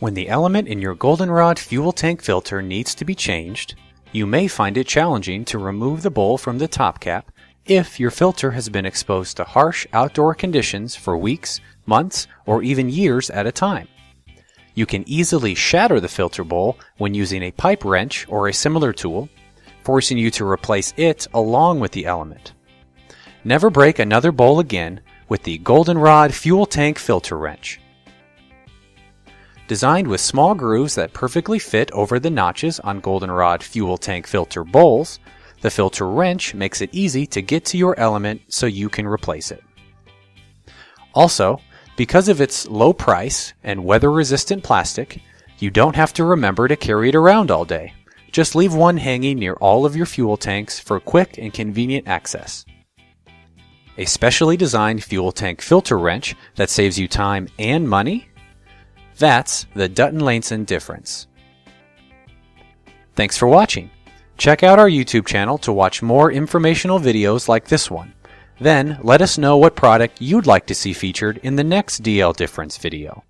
When the element in your GoldenRod fuel tank filter needs to be changed, you may find it challenging to remove the bowl from the top cap if your filter has been exposed to harsh outdoor conditions for weeks, months, or even years at a time. You can easily shatter the filter bowl when using a pipe wrench or a similar tool, forcing you to replace it along with the element. Never break another bowl again with the GoldenRod fuel tank filter wrench. Designed with small grooves that perfectly fit over the notches on GoldenRod fuel tank filter bowls, the filter wrench makes it easy to get to your element so you can replace it. Also, because of its low price and weather-resistant plastic, you don't have to remember to carry it around all day. Just leave one hanging near all of your fuel tanks for quick and convenient access. A specially designed fuel tank filter wrench that saves you time and money? That's the Dutton-Lainson difference. Thanks for watching. Check out our YouTube channel to watch more informational videos like this one. Then let us know what product you'd like to see featured in the next DL Difference video.